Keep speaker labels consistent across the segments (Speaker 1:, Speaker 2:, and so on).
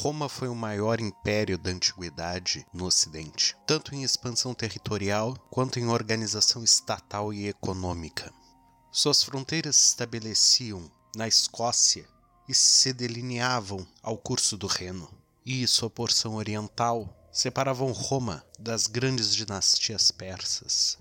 Speaker 1: Roma foi o maior império da antiguidade no Ocidente, tanto em expansão territorial quanto em organização estatal e econômica. Suas fronteiras se estabeleciam na Escócia e se delineavam ao curso do Reno, e sua porção oriental separavam Roma das grandes dinastias persas.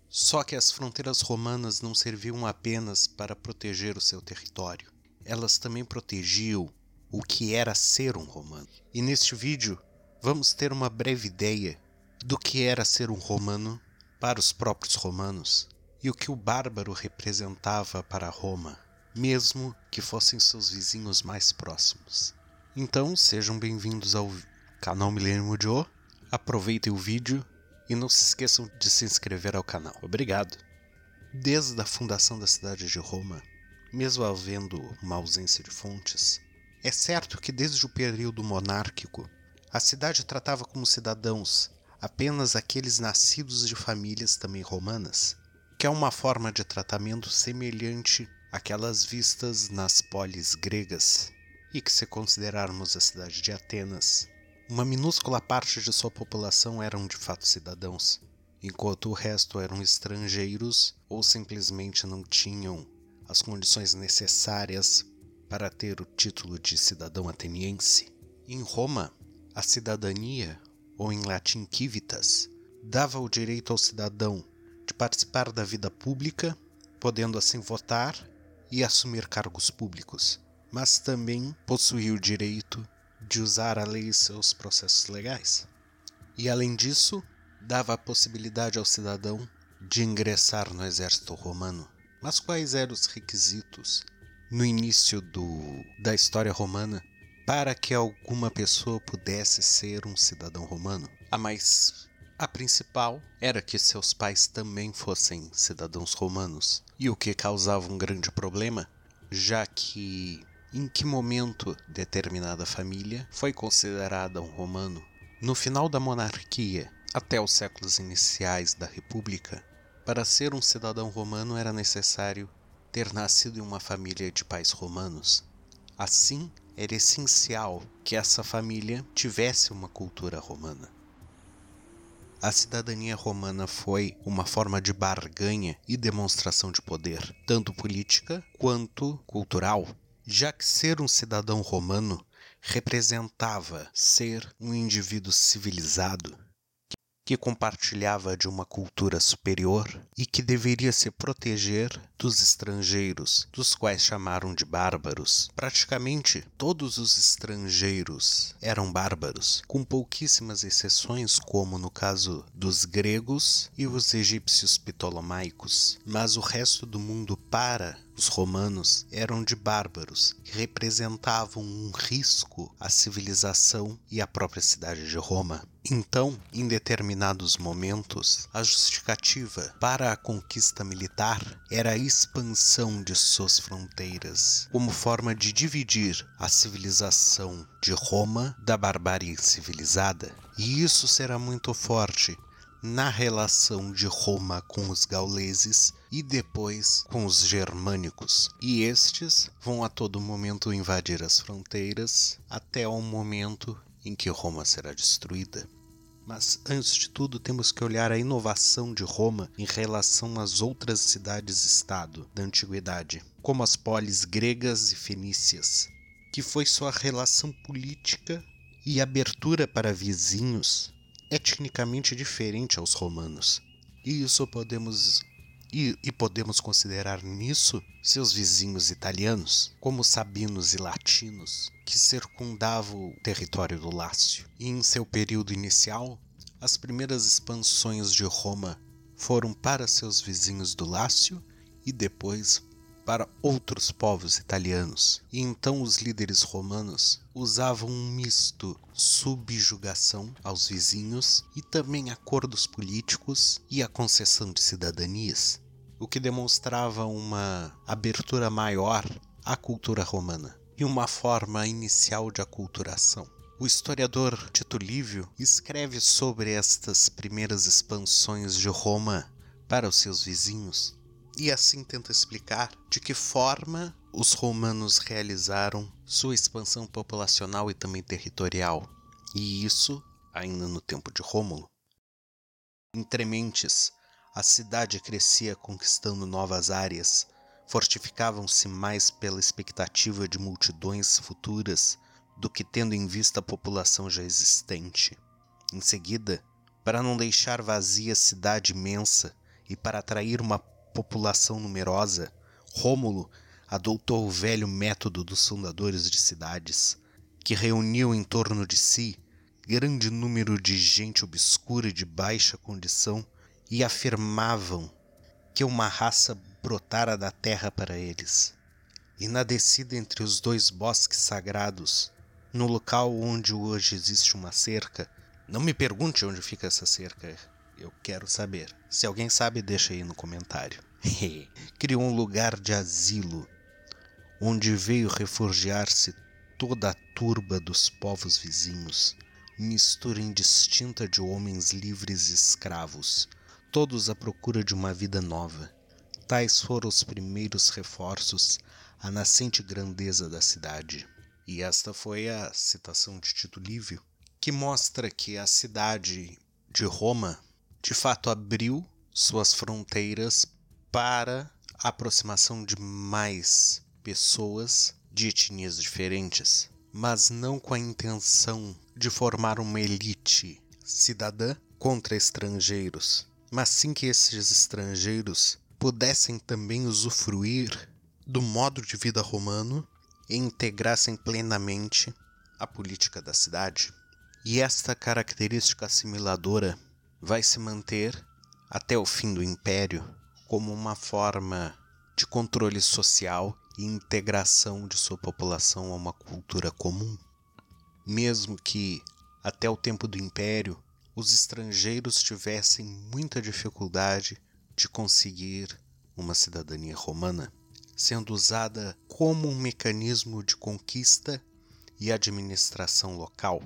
Speaker 1: Só que as fronteiras romanas não serviam apenas para proteger o seu território, elas também protegiam o que era ser um romano. E neste vídeo vamos ter uma breve ideia do que era ser um romano para os próprios romanos e o que o bárbaro representava para Roma, mesmo que fossem seus vizinhos mais próximos. Então sejam bem-vindos ao canal Millennium Joe, aproveitem o vídeo e não se esqueçam de se inscrever ao canal. Obrigado! Desde a fundação da cidade de Roma, mesmo havendo uma ausência de fontes, é certo que desde o período monárquico, a cidade tratava como cidadãos apenas aqueles nascidos de famílias também romanas, que é uma forma de tratamento semelhante àquelas vistas nas polis gregas, e que, se considerarmos a cidade de Atenas, uma minúscula parte de sua população eram de fato cidadãos, enquanto o resto eram estrangeiros ou simplesmente não tinham as condições necessárias para ter o título de cidadão ateniense. Em Roma, a cidadania, ou em latim civitas, dava o direito ao cidadão de participar da vida pública, podendo assim votar e assumir cargos públicos, mas também possuía o direito de usar a lei em seus processos legais. E além disso, dava a possibilidade ao cidadão de ingressar no exército romano. Mas quais eram os requisitos no início da história romana para que alguma pessoa pudesse ser um cidadão romano? A principal era que seus pais também fossem cidadãos romanos, e o que causava um grande problema, já que em que momento determinada família foi considerada um romano? No final da monarquia, até os séculos iniciais da República, para ser um cidadão romano era necessário ter nascido em uma família de pais romanos. Assim, era essencial que essa família tivesse uma cultura romana. A cidadania romana foi uma forma de barganha e demonstração de poder, tanto política quanto cultural, já que ser um cidadão romano representava ser um indivíduo civilizado, que compartilhava de uma cultura superior e que deveria se proteger dos estrangeiros, dos quais chamaram de bárbaros. Praticamente todos os estrangeiros eram bárbaros, com pouquíssimas exceções, como no caso dos gregos e os egípcios ptolomaicos. Mas o resto do mundo para os romanos eram de bárbaros, que representavam um risco à civilização e à própria cidade de Roma. Então, em determinados momentos, a justificativa para a conquista militar era a expansão de suas fronteiras, como forma de dividir a civilização de Roma da barbárie civilizada. E isso será muito forte na relação de Roma com os gauleses e depois com os germânicos. E estes vão a todo momento invadir as fronteiras até o momento em que Roma será destruída. Mas antes de tudo temos que olhar a inovação de Roma em relação às outras cidades-estado da antiguidade, como as polis gregas e fenícias, que foi sua relação política e abertura para vizinhos etnicamente diferente aos romanos. E isso podemos considerar nisso seus vizinhos italianos, como sabinos e latinos, que circundavam o território do Lácio. E em seu período inicial, as primeiras expansões de Roma foram para seus vizinhos do Lácio e depois para outros povos italianos. E então os líderes romanos usavam um misto subjugação aos vizinhos e também acordos políticos e a concessão de cidadanias, o que demonstrava uma abertura maior à cultura romana e uma forma inicial de aculturação. O historiador Tito Livio escreve sobre estas primeiras expansões de Roma para os seus vizinhos, e assim tenta explicar de que forma os romanos realizaram sua expansão populacional e também territorial, e isso ainda no tempo de Rômulo. Entre mentes, a cidade crescia conquistando novas áreas, fortificavam-se mais pela expectativa de multidões futuras do que tendo em vista a população já existente. Em seguida, para não deixar vazia a cidade imensa e para atrair uma população numerosa, Rômulo adotou o velho método dos fundadores de cidades, que reuniu em torno de si grande número de gente obscura e de baixa condição e afirmavam que uma raça brotara da terra para eles. E na descida entre os dois bosques sagrados, no local onde hoje existe uma cerca, não me pergunte onde fica essa cerca, eu quero saber. Se alguém sabe, deixa aí no comentário. Criou um lugar de asilo, onde veio refugiar-se toda a turba dos povos vizinhos, mistura indistinta de homens livres e escravos, todos à procura de uma vida nova. Tais foram os primeiros reforços à nascente grandeza da cidade. E esta foi a citação de Tito Livio, que mostra que a cidade de Roma, de fato, abriu suas fronteiras para a aproximação de mais pessoas de etnias diferentes, mas não com a intenção de formar uma elite cidadã contra estrangeiros, mas sim que esses estrangeiros pudessem também usufruir do modo de vida romano e integrassem plenamente a política da cidade. E esta característica assimiladora vai se manter até o fim do Império como uma forma de controle social e integração de sua população a uma cultura comum. Mesmo que, até o tempo do Império, os estrangeiros tivessem muita dificuldade de conseguir uma cidadania romana, sendo usada como um mecanismo de conquista e administração local.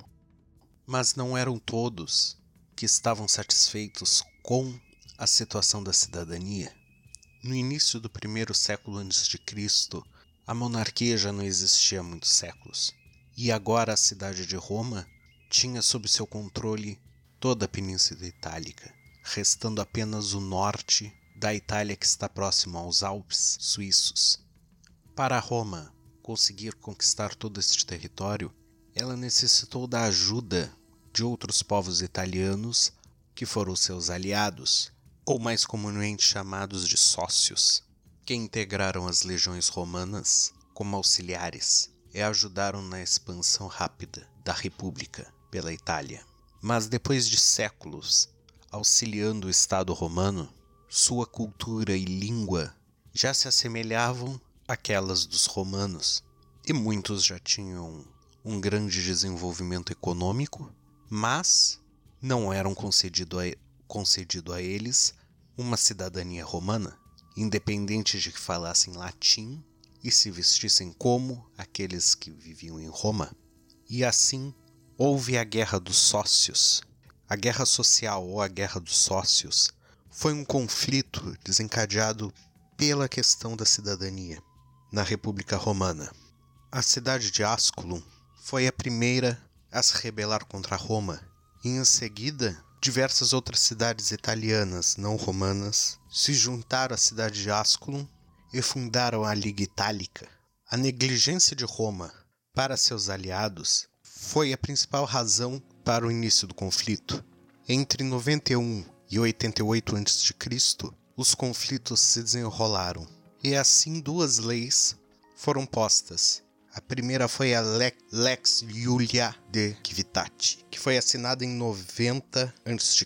Speaker 1: Mas não eram todos que estavam satisfeitos com a situação da cidadania. No início do primeiro século a.C., a monarquia já não existia há muitos séculos, e agora a cidade de Roma tinha sob seu controle toda a Península Itálica, restando apenas o norte da Itália que está próximo aos Alpes suíços. Para Roma conseguir conquistar todo este território, ela necessitou da ajuda de outros povos italianos que foram seus aliados, ou mais comumente chamados de sócios, que integraram as legiões romanas como auxiliares e ajudaram na expansão rápida da República pela Itália. Mas depois de séculos auxiliando o Estado romano, sua cultura e língua já se assemelhavam àquelas dos romanos, e muitos já tinham um grande desenvolvimento econômico, mas não eram concedido a eles uma cidadania romana, independente de que falassem latim e se vestissem como aqueles que viviam em Roma. E assim houve a Guerra dos Sócios. A Guerra Social ou a Guerra dos Sócios foi um conflito desencadeado pela questão da cidadania na República Romana. A cidade de Asculum foi a primeira a se rebelar contra Roma, e em seguida diversas outras cidades italianas não romanas se juntaram à cidade de Asculum e fundaram a Liga Itálica. A negligência de Roma para seus aliados foi a principal razão para o início do conflito. Entre 91 e 88 a.C., os conflitos se desenrolaram, e assim duas leis foram postas. A primeira foi a Lex Iulia de Civitate, que foi assinada em 90 a.C.,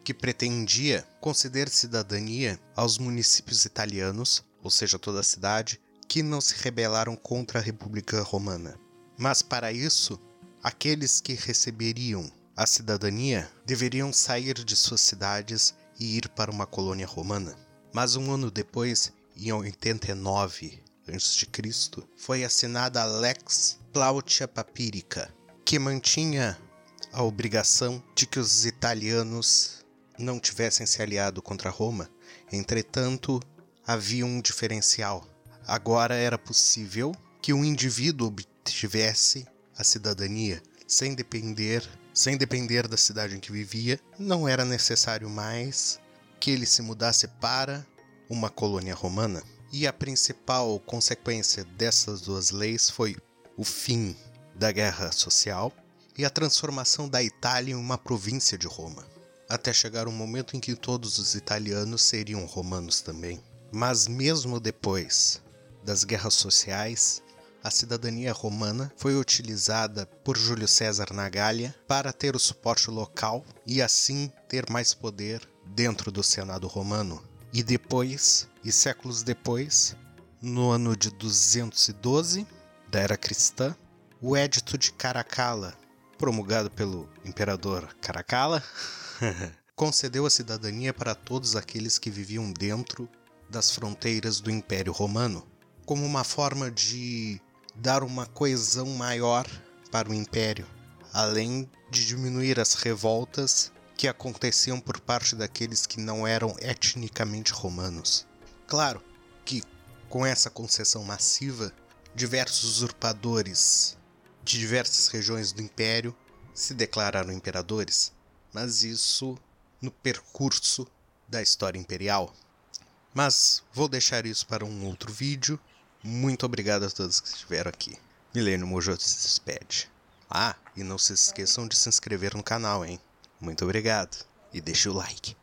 Speaker 1: que pretendia conceder cidadania aos municípios italianos, ou seja, toda a cidade, que não se rebelaram contra a República Romana. Mas para isso, aqueles que receberiam a cidadania deveriam sair de suas cidades e ir para uma colônia romana. Mas um ano depois, em 89 a.C., foi assinada a Lex Plautia Papirica, que mantinha a obrigação de que os italianos não tivessem se aliado contra Roma. Entretanto, havia um diferencial. Agora era possível que um indivíduo obtivesse a cidadania sem depender da cidade em que vivia. Não era necessário mais que ele se mudasse para uma colônia romana. E a principal consequência dessas duas leis foi o fim da guerra social e a transformação da Itália em uma província de Roma, até chegar um momento em que todos os italianos seriam romanos também. Mas mesmo depois das guerras sociais, a cidadania romana foi utilizada por Júlio César na Gália para ter o suporte local e assim ter mais poder dentro do Senado romano. E depois, e séculos depois, no ano de 212 da Era Cristã, o Edito de Caracalla, promulgado pelo imperador Caracalla, concedeu a cidadania para todos aqueles que viviam dentro das fronteiras do Império Romano, como uma forma de dar uma coesão maior para o Império, além de diminuir as revoltas que aconteciam por parte daqueles que não eram etnicamente romanos. Claro que, com essa concessão massiva, diversos usurpadores de diversas regiões do Império se declararam imperadores, mas isso no percurso da história imperial. Mas vou deixar isso para um outro vídeo. Muito obrigado a todos que estiveram aqui. Milênio Mojo se despede. E não se esqueçam de se inscrever no canal, hein? Muito obrigado e deixe o like.